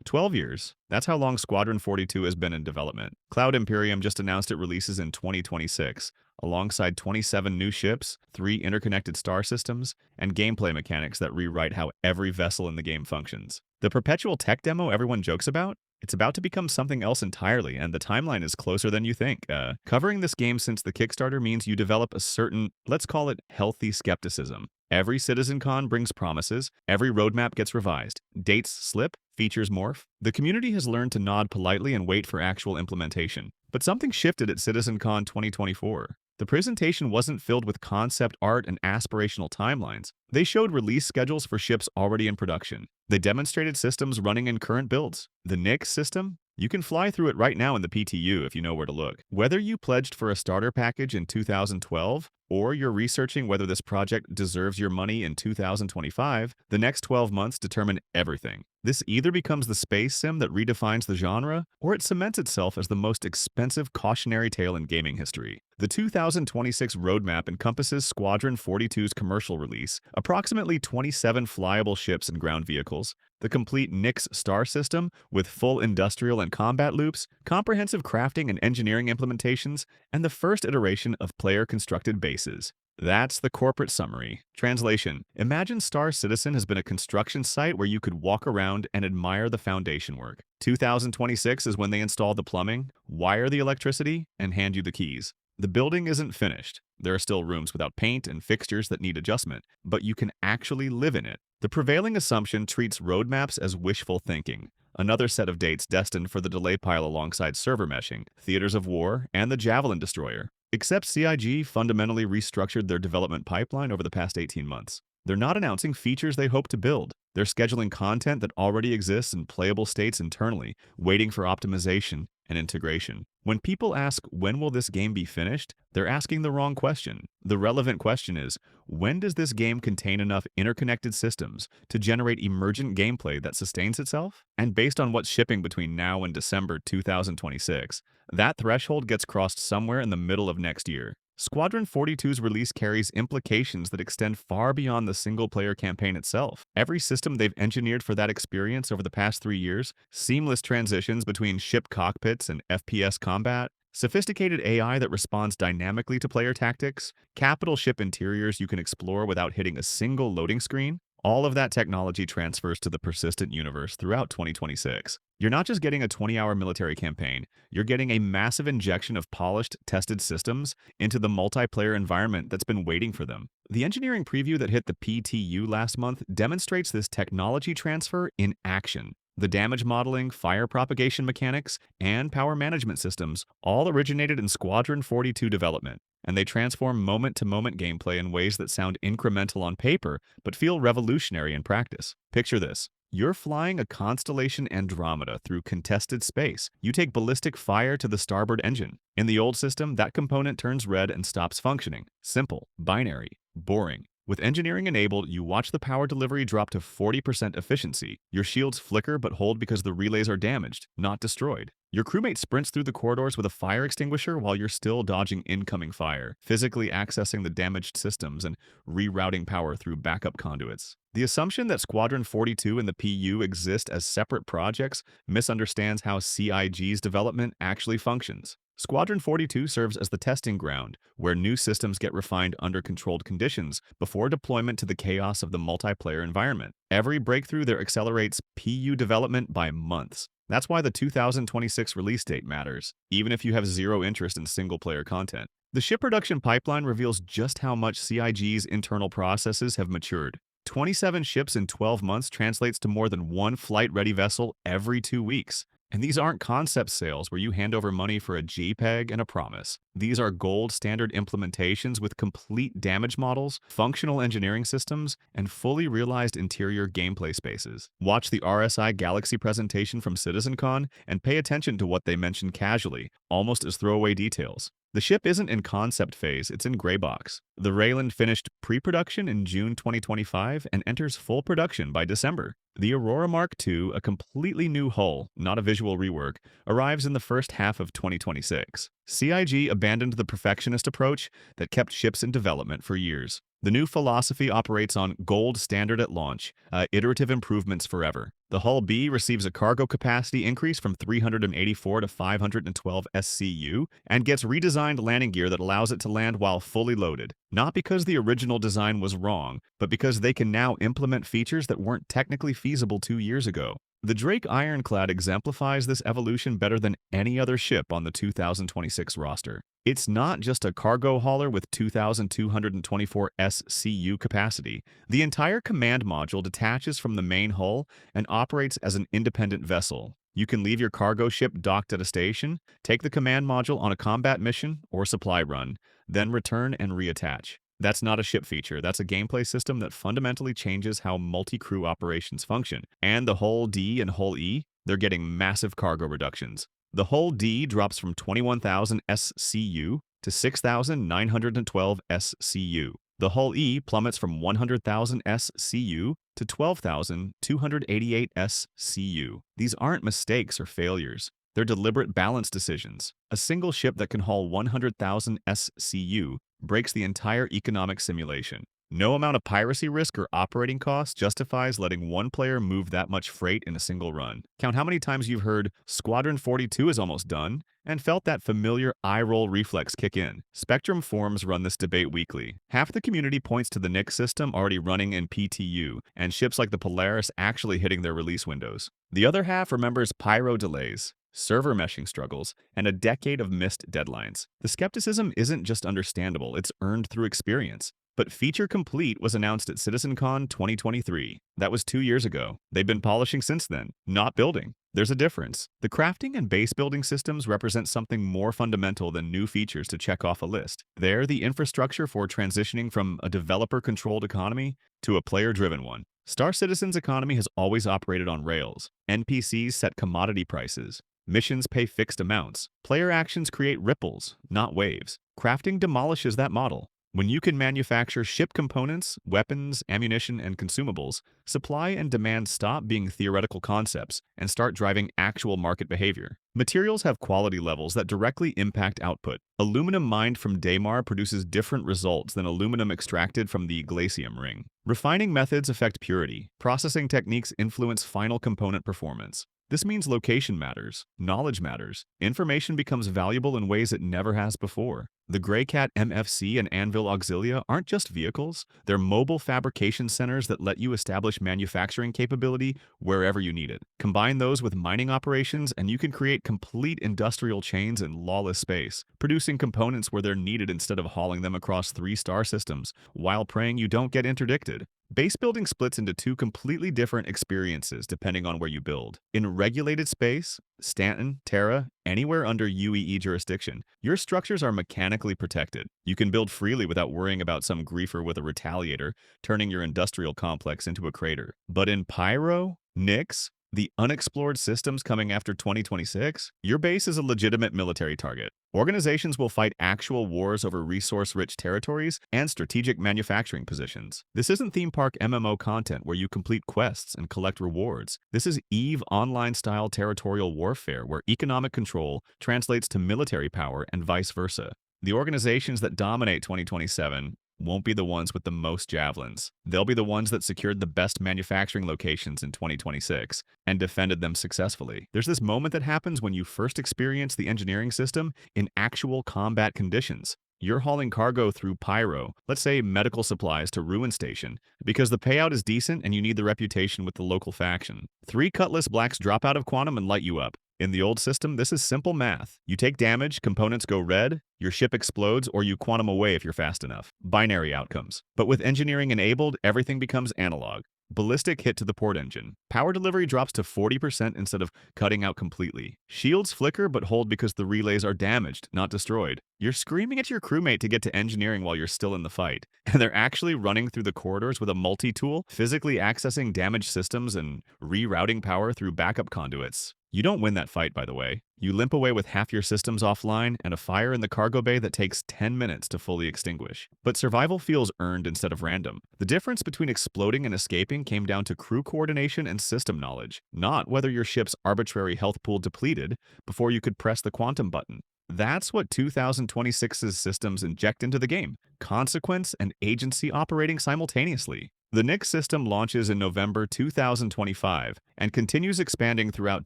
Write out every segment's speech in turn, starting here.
12 years. That's how long Squadron 42 has been in development. Cloud Imperium just announced it releases in 2026, alongside 27 new ships, 3 interconnected star systems, and gameplay mechanics that rewrite how every vessel in the game functions. The perpetual tech demo everyone jokes about? It's about to become something else entirely, and the timeline is closer than you think. Covering this game since the Kickstarter means you develop a certain, let's call it, healthy skepticism. Every CitizenCon brings promises, every roadmap gets revised, dates slip, features morph. The community has learned to nod politely and wait for actual implementation. But something shifted at CitizenCon 2024. The presentation wasn't filled with concept art and aspirational timelines. They showed release schedules for ships already in production. They demonstrated systems running in current builds. The Nyx system? You can fly through it right now in the PTU if you know where to look. Whether you pledged for a starter package in 2012 or you're researching whether this project deserves your money in 2025, the next 12 months determine everything. This either becomes the space sim that redefines the genre, or it cements itself as the most expensive cautionary tale in gaming history. The 2026 roadmap encompasses Squadron 42's commercial release, approximately 27 flyable ships and ground vehicles, the complete Nyx star system with full industrial and combat loops, comprehensive crafting and engineering implementations, and the first iteration of player-constructed bases. That's the corporate summary. Translation: imagine Star Citizen has been a construction site where you could walk around and admire the foundation work. 2026 is when they install the plumbing, wire the electricity, and hand you the keys. The building isn't finished. There are still rooms without paint and fixtures that need adjustment, but you can actually live in it. The prevailing assumption treats roadmaps as wishful thinking. Another set of dates destined for the delay pile alongside server meshing, theaters of war, and the Javelin destroyer. Except CIG fundamentally restructured their development pipeline over the past 18 months. They're not announcing features they hope to build. They're scheduling content that already exists in playable states internally, waiting for optimization and integration. When people ask, when will this game be finished, they're asking the wrong question. The relevant question is, when does this game contain enough interconnected systems to generate emergent gameplay that sustains itself? And based on what's shipping between now and December 2026, that threshold gets crossed somewhere in the middle of next year. Squadron 42's release carries implications that extend far beyond the single-player campaign itself. Every system they've engineered for that experience over the past 3 years, seamless transitions between ship cockpits and FPS combat, sophisticated AI that responds dynamically to player tactics, capital ship interiors you can explore without hitting a single loading screen, all of that technology transfers to the persistent universe throughout 2026. You're not just getting a 20-hour military campaign, you're getting a massive injection of polished, tested systems into the multiplayer environment that's been waiting for them. The engineering preview that hit the PTU last month demonstrates this technology transfer in action. The damage modeling, fire propagation mechanics, and power management systems all originated in Squadron 42 development, and they transform moment-to-moment gameplay in ways that sound incremental on paper but feel revolutionary in practice. Picture this. You're flying a Constellation Andromeda through contested space. You take ballistic fire to the starboard engine. In the old system, that component turns red and stops functioning. Simple, binary, boring. With engineering enabled, you watch the power delivery drop to 40% efficiency. Your shields flicker but hold because the relays are damaged, not destroyed. Your crewmate sprints through the corridors with a fire extinguisher while you're still dodging incoming fire, physically accessing the damaged systems and rerouting power through backup conduits. The assumption that Squadron 42 and the PU exist as separate projects misunderstands how CIG's development actually functions. Squadron 42 serves as the testing ground, where new systems get refined under controlled conditions before deployment to the chaos of the multiplayer environment. Every breakthrough there accelerates PU development by months. That's why the 2026 release date matters, even if you have zero interest in single-player content. The ship production pipeline reveals just how much CIG's internal processes have matured. 27 ships in 12 months translates to more than one flight-ready vessel every 2 weeks. And these aren't concept sales where you hand over money for a JPEG and a promise. These are gold standard implementations with complete damage models, functional engineering systems, and fully realized interior gameplay spaces. Watch the RSI Galaxy presentation from CitizenCon and pay attention to what they mention casually, almost as throwaway details. The ship isn't in concept phase, it's in gray box. The Rayland finished pre-production in June 2025 and enters full production by December. The Aurora Mark II, a completely new hull, not a visual rework, arrives in the first half of 2026. CIG abandoned the perfectionist approach that kept ships in development for years. The new philosophy operates on gold standard at launch, iterative improvements forever. The Hull B receives a cargo capacity increase from 384 to 512 SCU and gets redesigned landing gear that allows it to land while fully loaded. Not because the original design was wrong, but because they can now implement features that weren't technically feasible 2 years ago. The Drake Ironclad exemplifies this evolution better than any other ship on the 2026 roster. It's not just a cargo hauler with 2,224 SCU capacity. The entire command module detaches from the main hull and operates as an independent vessel. You can leave your cargo ship docked at a station, take the command module on a combat mission or supply run, then return and reattach. That's not a ship feature, that's a gameplay system that fundamentally changes how multi-crew operations function. And the Hull D and Hull E, they're getting massive cargo reductions. The Hull D drops from 21,000 SCU to 6,912 SCU. The Hull E plummets from 100,000 SCU to 12,288 SCU. These aren't mistakes or failures. They're deliberate balance decisions. A single ship that can haul 100,000 SCU breaks the entire economic simulation. No amount of piracy risk or operating costs justifies letting one player move that much freight in a single run. Count how many times you've heard Squadron 42 is almost done and felt that familiar eye-roll reflex kick in. Spectrum forums run this debate weekly. Half the community points to the Nick system already running in PTU and ships like the Polaris actually hitting their release windows. The other half remembers pyro delays, server meshing struggles, and a decade of missed deadlines. The skepticism isn't just understandable, it's earned through experience. But Feature Complete was announced at CitizenCon 2023. That was 2 years ago. They've been polishing since then, not building. There's a difference. The crafting and base building systems represent something more fundamental than new features to check off a list. They're the infrastructure for transitioning from a developer-controlled economy to a player-driven one. Star Citizen's economy has always operated on rails. NPCs set commodity prices. Missions pay fixed amounts. Player actions create ripples, not waves. Crafting demolishes that model. When you can manufacture ship components, weapons, ammunition, and consumables, supply and demand stop being theoretical concepts and start driving actual market behavior. Materials have quality levels that directly impact output. Aluminum mined from Daymar produces different results than aluminum extracted from the Glacium ring. Refining methods affect purity. Processing techniques influence final component performance. This means location matters, knowledge matters, information becomes valuable in ways it never has before. The Greycat MFC and Anvil Auxilia aren't just vehicles, they're mobile fabrication centers that let you establish manufacturing capability wherever you need it. Combine those with mining operations and you can create complete industrial chains in lawless space, producing components where they're needed instead of hauling them across 3 star systems, while praying you don't get interdicted. Base building splits into 2 completely different experiences depending on where you build. In regulated space, Stanton, Terra, anywhere under UEE jurisdiction, your structures are mechanically protected. You can build freely without worrying about some griefer with a retaliator turning your industrial complex into a crater. But in Pyro, Nyx, the unexplored systems coming after 2026, your base is a legitimate military target. Organizations will fight actual wars over resource-rich territories and strategic manufacturing positions. This isn't theme park MMO content where you complete quests and collect rewards. This is EVE Online-style territorial warfare where economic control translates to military power and vice versa. The organizations that dominate 2027 won't be the ones with the most javelins. They'll be the ones that secured the best manufacturing locations in 2026 and defended them successfully. There's this moment that happens when you first experience the engineering system in actual combat conditions. You're hauling cargo through Pyro, let's say medical supplies to Ruin Station, because the payout is decent and you need the reputation with the local faction. 3 Cutlass Blacks drop out of Quantum and light you up. In the old system, this is simple math. You take damage, components go red, your ship explodes, or you quantum away if you're fast enough. Binary outcomes. But with engineering enabled, everything becomes analog. Ballistic hit to the port engine. Power delivery drops to 40% instead of cutting out completely. Shields flicker but hold because the relays are damaged, not destroyed. You're screaming at your crewmate to get to engineering while you're still in the fight, and they're actually running through the corridors with a multi-tool, physically accessing damaged systems and rerouting power through backup conduits. You don't win that fight, by the way. You limp away with half your systems offline and a fire in the cargo bay that takes 10 minutes to fully extinguish. But survival feels earned instead of random. The difference between exploding and escaping came down to crew coordination and system knowledge, not whether your ship's arbitrary health pool depleted before you could press the quantum button. That's what 2026's systems inject into the game: consequence and agency operating simultaneously. The Nix system launches in November 2025 and continues expanding throughout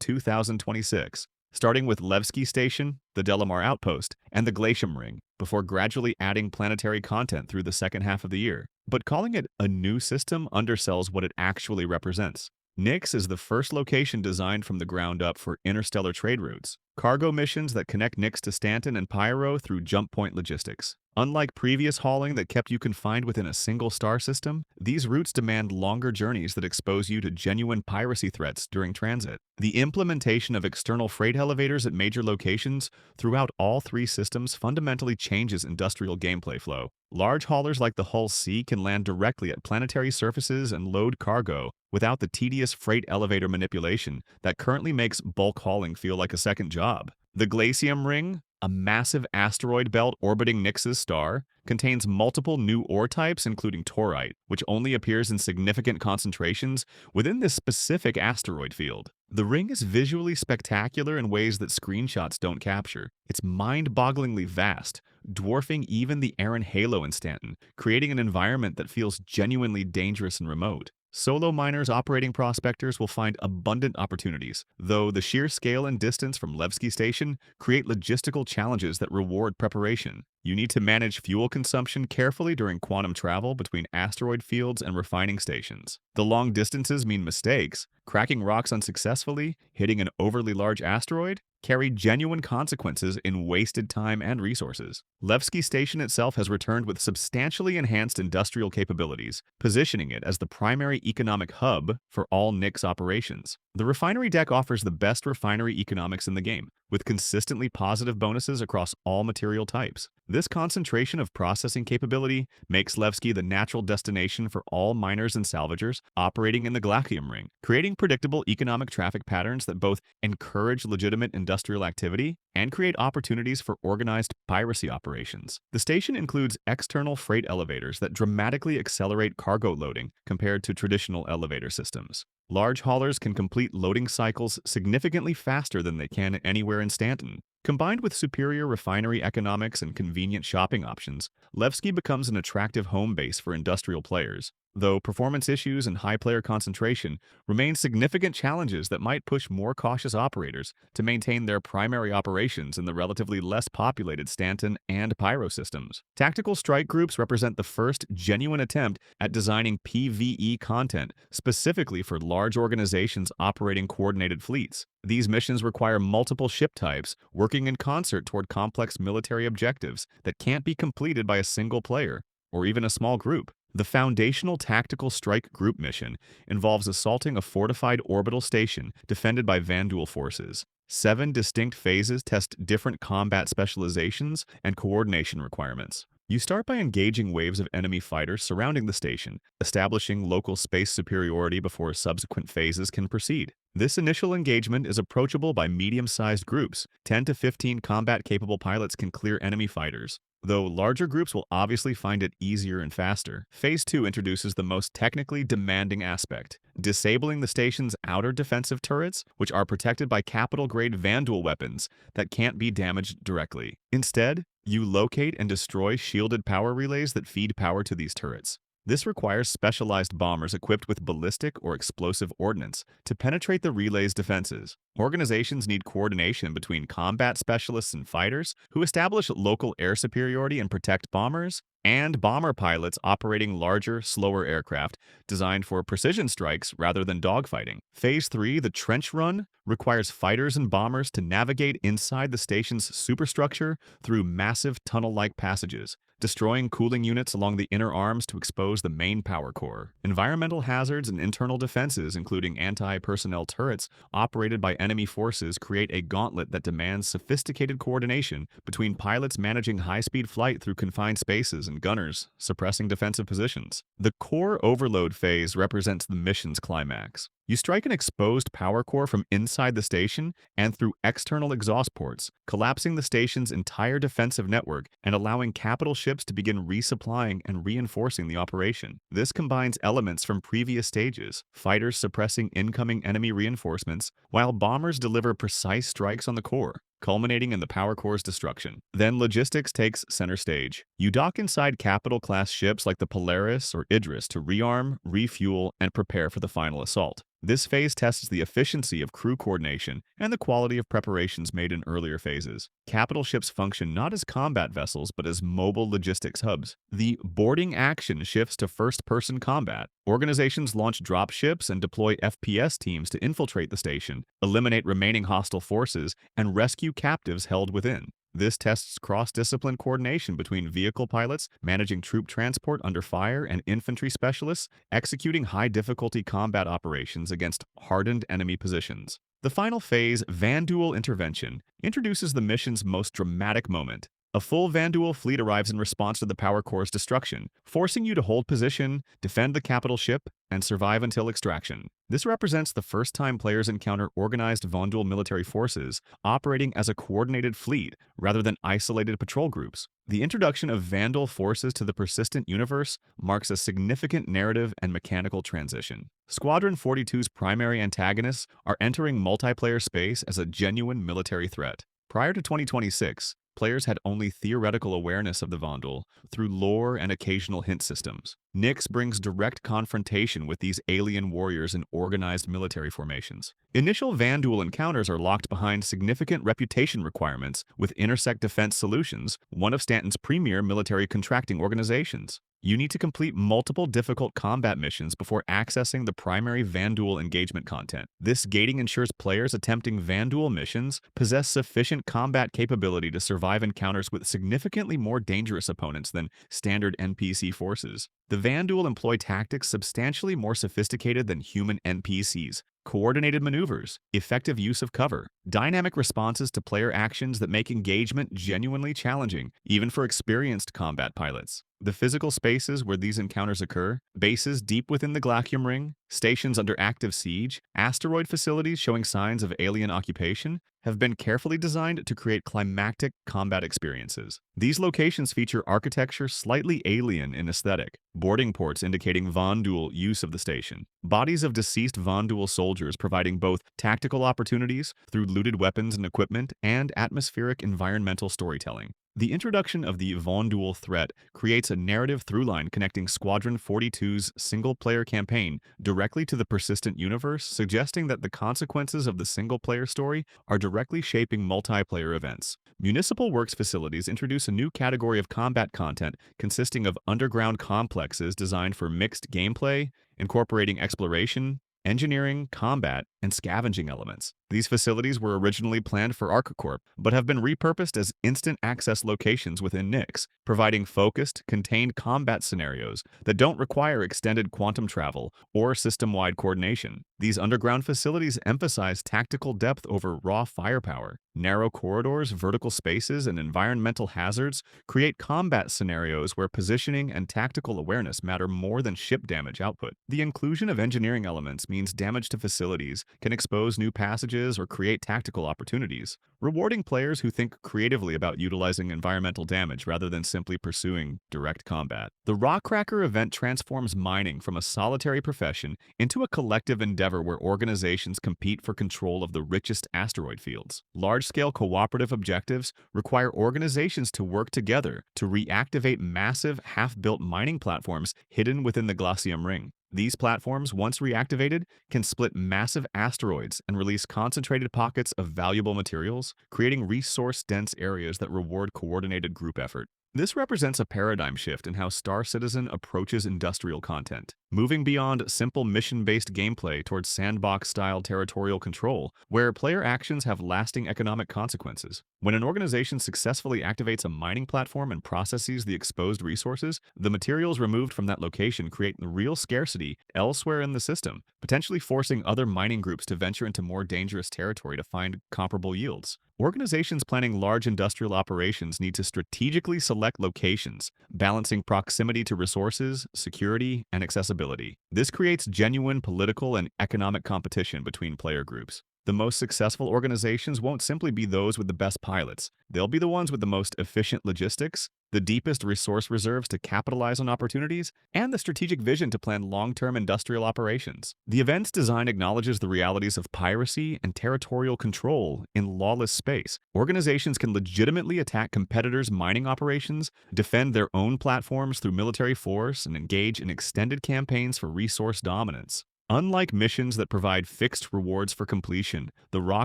2026, starting with Levski Station, the Delamar Outpost, and the Glacium Ring, before gradually adding planetary content through the second half of the year. But calling it a new system undersells what it actually represents. Nix is the first location designed from the ground up for interstellar trade routes, cargo missions that connect Nix to Stanton and Pyro through jump point logistics. Unlike previous hauling that kept you confined within a single star system, these routes demand longer journeys that expose you to genuine piracy threats during transit. The implementation of external freight elevators at major locations throughout all three systems fundamentally changes industrial gameplay flow. Large haulers like the Hull C can land directly at planetary surfaces and load cargo without the tedious freight elevator manipulation that currently makes bulk hauling feel like a second job. The Glacium Ring, a massive asteroid belt orbiting Nix's star, contains multiple new ore types including torite, which only appears in significant concentrations within this specific asteroid field. The ring is visually spectacular in ways that screenshots don't capture. It's mind-bogglingly vast, dwarfing even the Aaron Halo in Stanton, creating an environment that feels genuinely dangerous and remote. Solo miners operating prospectors will find abundant opportunities, though the sheer scale and distance from Levski Station create logistical challenges that reward preparation. You need to manage fuel consumption carefully during quantum travel between asteroid fields and refining stations. The long distances mean mistakes. Cracking rocks unsuccessfully, hitting an overly large asteroid, carry genuine consequences in wasted time and resources. Levski Station itself has returned with substantially enhanced industrial capabilities, positioning it as the primary economic hub for all Nix operations. The refinery deck offers the best refinery economics in the game, with consistently positive bonuses across all material types. This concentration of processing capability makes Levski the natural destination for all miners and salvagers operating in the Glacium Ring, creating predictable economic traffic patterns that both encourage legitimate industrial activity and create opportunities for organized piracy operations. The station includes external freight elevators that dramatically accelerate cargo loading compared to traditional elevator systems. Large haulers can complete loading cycles significantly faster than they can anywhere in Stanton. Combined with superior refinery economics and convenient shopping options, Levski becomes an attractive home base for industrial players, though performance issues and high player concentration remain significant challenges that might push more cautious operators to maintain their primary operations in the relatively less populated Stanton and Pyro systems. Tactical strike groups represent the first genuine attempt at designing PvE content specifically for large organizations operating coordinated fleets. These missions require multiple ship types working in concert toward complex military objectives that can't be completed by a single player, or even a small group. The foundational tactical strike group mission involves assaulting a fortified orbital station defended by Vanduul forces. 7 distinct phases test different combat specializations and coordination requirements. You start by engaging waves of enemy fighters surrounding the station, establishing local space superiority before subsequent phases can proceed. This initial engagement is approachable by medium-sized groups. 10 to 15 combat-capable pilots can clear enemy fighters, though larger groups will obviously find it easier and faster. Phase 2 introduces the most technically demanding aspect: disabling the station's outer defensive turrets, which are protected by capital-grade Vanduul weapons that can't be damaged directly. Instead, you locate and destroy shielded power relays that feed power to these turrets. This requires specialized bombers equipped with ballistic or explosive ordnance to penetrate the relay's defenses. Organizations need coordination between combat specialists and fighters who establish local air superiority and protect bombers, and bomber pilots operating larger, slower aircraft designed for precision strikes rather than dogfighting. Phase 3, the trench run, requires fighters and bombers to navigate inside the station's superstructure through massive tunnel-like passages, destroying cooling units along the inner arms to expose the main power core. Environmental hazards and internal defenses, including anti-personnel turrets operated by enemy forces, create a gauntlet that demands sophisticated coordination between pilots managing high-speed flight through confined spaces and gunners suppressing defensive positions. The core overload phase represents the mission's climax. You strike an exposed power core from inside the station and through external exhaust ports, collapsing the station's entire defensive network and allowing capital ships to begin resupplying and reinforcing the operation. This combines elements from previous stages, fighters suppressing incoming enemy reinforcements, while bombers deliver precise strikes on the core, culminating in the power core's destruction. Then logistics takes center stage. You dock inside capital-class ships like the Polaris or Idris to rearm, refuel, and prepare for the final assault. This phase tests the efficiency of crew coordination and the quality of preparations made in earlier phases. Capital ships function not as combat vessels but as mobile logistics hubs. The boarding action shifts to first-person combat. Organizations launch drop ships and deploy FPS teams to infiltrate the station, eliminate remaining hostile forces, and rescue captives held within. This tests cross-discipline coordination between vehicle pilots managing troop transport under fire and infantry specialists executing high-difficulty combat operations against hardened enemy positions. The final phase, Vanduul intervention, introduces the mission's most dramatic moment. A full Vanduul fleet arrives in response to the power core's destruction, forcing you to hold position, defend the capital ship, and survive until extraction. This represents the first time players encounter organized Vanduul military forces operating as a coordinated fleet rather than isolated patrol groups. The introduction of Vanduul forces to the persistent universe marks a significant narrative and mechanical transition. Squadron 42's primary antagonists are entering multiplayer space as a genuine military threat. Prior to 2026, players had only theoretical awareness of the Vanduul through lore and occasional hint systems. Nyx brings direct confrontation with these alien warriors in organized military formations. Initial Vanduul encounters are locked behind significant reputation requirements with Intersect Defense Solutions, one of Stanton's premier military contracting organizations. You need to complete multiple difficult combat missions before accessing the primary Vanduul engagement content. This gating ensures players attempting Vanduul missions possess sufficient combat capability to survive encounters with significantly more dangerous opponents than standard NPC forces. The Vanduul employ tactics substantially more sophisticated than human NPCs. Coordinated maneuvers, effective use of cover, dynamic responses to player actions that make engagement genuinely challenging, even for experienced combat pilots. The physical spaces where these encounters occur, bases deep within the Glacium Ring, stations under active siege, asteroid facilities showing signs of alien occupation, have been carefully designed to create climactic combat experiences. These locations feature architecture slightly alien in aesthetic, boarding ports indicating Vanduul use of the station, bodies of deceased Vanduul soldiers providing both tactical opportunities through looted weapons and equipment and atmospheric environmental storytelling. The introduction of the Vanduul threat creates a narrative throughline connecting Squadron 42's single-player campaign directly to the persistent universe, suggesting that the consequences of the single-player story are directly shaping multiplayer events. Municipal Works facilities introduce a new category of combat content consisting of underground complexes designed for mixed gameplay, incorporating exploration, engineering, combat, and scavenging elements. These facilities were originally planned for ArcCorp, but have been repurposed as instant access locations within Nyx, providing focused, contained combat scenarios that don't require extended quantum travel or system-wide coordination. These underground facilities emphasize tactical depth over raw firepower. Narrow corridors, vertical spaces, and environmental hazards create combat scenarios where positioning and tactical awareness matter more than ship damage output. The inclusion of engineering elements means damage to facilities can expose new passages or create tactical opportunities, rewarding players who think creatively about utilizing environmental damage rather than simply pursuing direct combat. The Rockcracker event transforms mining from a solitary profession into a collective endeavor where organizations compete for control of the richest asteroid fields. Large-scale cooperative objectives require organizations to work together to reactivate massive, half-built mining platforms hidden within the Glacium Ring. These platforms, once reactivated, can split massive asteroids and release concentrated pockets of valuable materials, creating resource-dense areas that reward coordinated group effort. This represents a paradigm shift in how Star Citizen approaches industrial content, moving beyond simple mission-based gameplay towards sandbox-style territorial control, where player actions have lasting economic consequences. When an organization successfully activates a mining platform and processes the exposed resources, the materials removed from that location create real scarcity elsewhere in the system, potentially forcing other mining groups to venture into more dangerous territory to find comparable yields. Organizations planning large industrial operations need to strategically select locations, balancing proximity to resources, security, and accessibility. This creates genuine political and economic competition between player groups. The most successful organizations won't simply be those with the best pilots. They'll be the ones with the most efficient logistics, the deepest resource reserves to capitalize on opportunities, and the strategic vision to plan long-term industrial operations. The event's design acknowledges the realities of piracy and territorial control in lawless space. Organizations can legitimately attack competitors' mining operations, defend their own platforms through military force, and engage in extended campaigns for resource dominance. Unlike missions that provide fixed rewards for completion, the Raw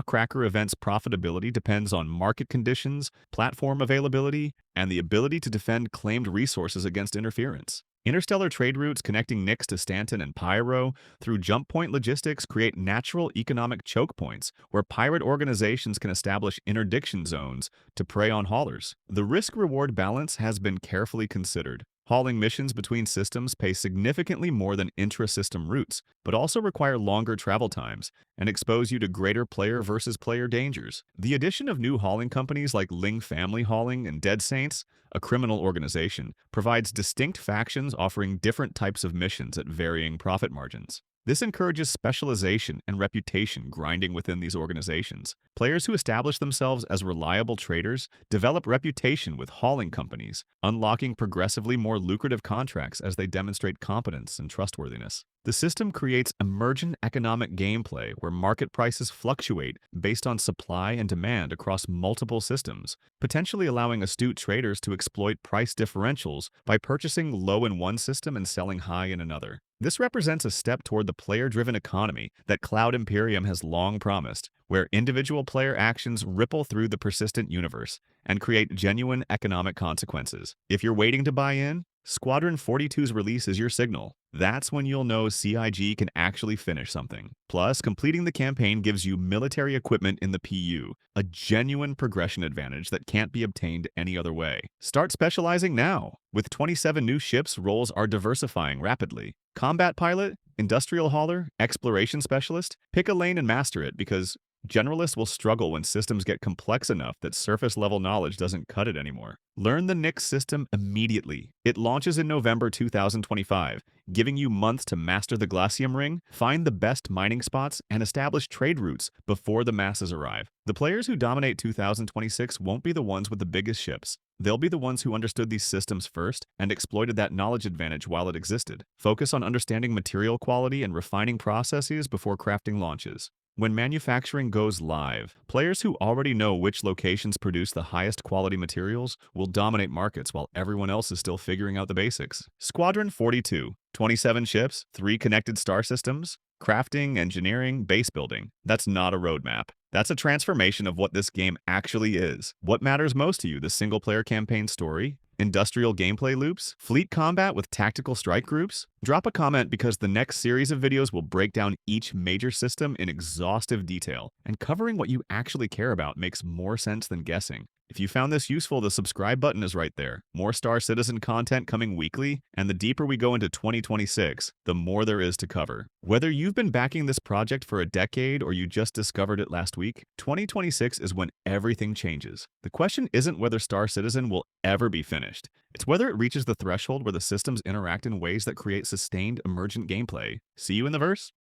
Cracker event's profitability depends on market conditions, platform availability, and the ability to defend claimed resources against interference. Interstellar trade routes connecting Nyx to Stanton and Pyro through jump point logistics create natural economic choke points where pirate organizations can establish interdiction zones to prey on haulers. The risk-reward balance has been carefully considered. Hauling missions between systems pay significantly more than intra-system routes, but also require longer travel times and expose you to greater player versus player dangers. The addition of new hauling companies like Ling Family Hauling and Dead Saints, a criminal organization, provides distinct factions offering different types of missions at varying profit margins. This encourages specialization and reputation grinding within these organizations. Players who establish themselves as reliable traders develop reputation with hauling companies, unlocking progressively more lucrative contracts as they demonstrate competence and trustworthiness. The system creates emergent economic gameplay where market prices fluctuate based on supply and demand across multiple systems, potentially allowing astute traders to exploit price differentials by purchasing low in one system and selling high in another. This represents a step toward the player-driven economy that Cloud Imperium has long promised, where individual player actions ripple through the persistent universe and create genuine economic consequences. If you're waiting to buy in, Squadron 42's release is your signal. That's when you'll know CIG can actually finish something. Plus, completing the campaign gives you military equipment in the PU, a genuine progression advantage that can't be obtained any other way. Start specializing now. With 27 new ships, roles are diversifying rapidly. Combat pilot, industrial hauler, exploration specialist, pick a lane and master it because generalists will struggle when systems get complex enough that surface-level knowledge doesn't cut it anymore. Learn the Nyx system immediately. It launches in November 2025, giving you months to master the Glacium Ring, find the best mining spots, and establish trade routes before the masses arrive. The players who dominate 2026 won't be the ones with the biggest ships. They'll be the ones who understood these systems first and exploited that knowledge advantage while it existed. Focus on understanding material quality and refining processes before crafting launches. When manufacturing goes live, players who already know which locations produce the highest quality materials will dominate markets while everyone else is still figuring out the basics. Squadron 42, 27 ships, 3 connected star systems, crafting, engineering, base building. That's not a roadmap. That's a transformation of what this game actually is. What matters most to you, the single-player campaign story? Industrial gameplay loops? Fleet combat with tactical strike groups? Drop a comment because the next series of videos will break down each major system in exhaustive detail, and covering what you actually care about makes more sense than guessing. If you found this useful, the subscribe button is right there. More Star Citizen content coming weekly, and the deeper we go into 2026, the more there is to cover. Whether you've been backing this project for a decade or you just discovered it last week, 2026 is when everything changes. The question isn't whether Star Citizen will ever be finished. It's whether it reaches the threshold where the systems interact in ways that create sustained emergent gameplay. See you in the verse?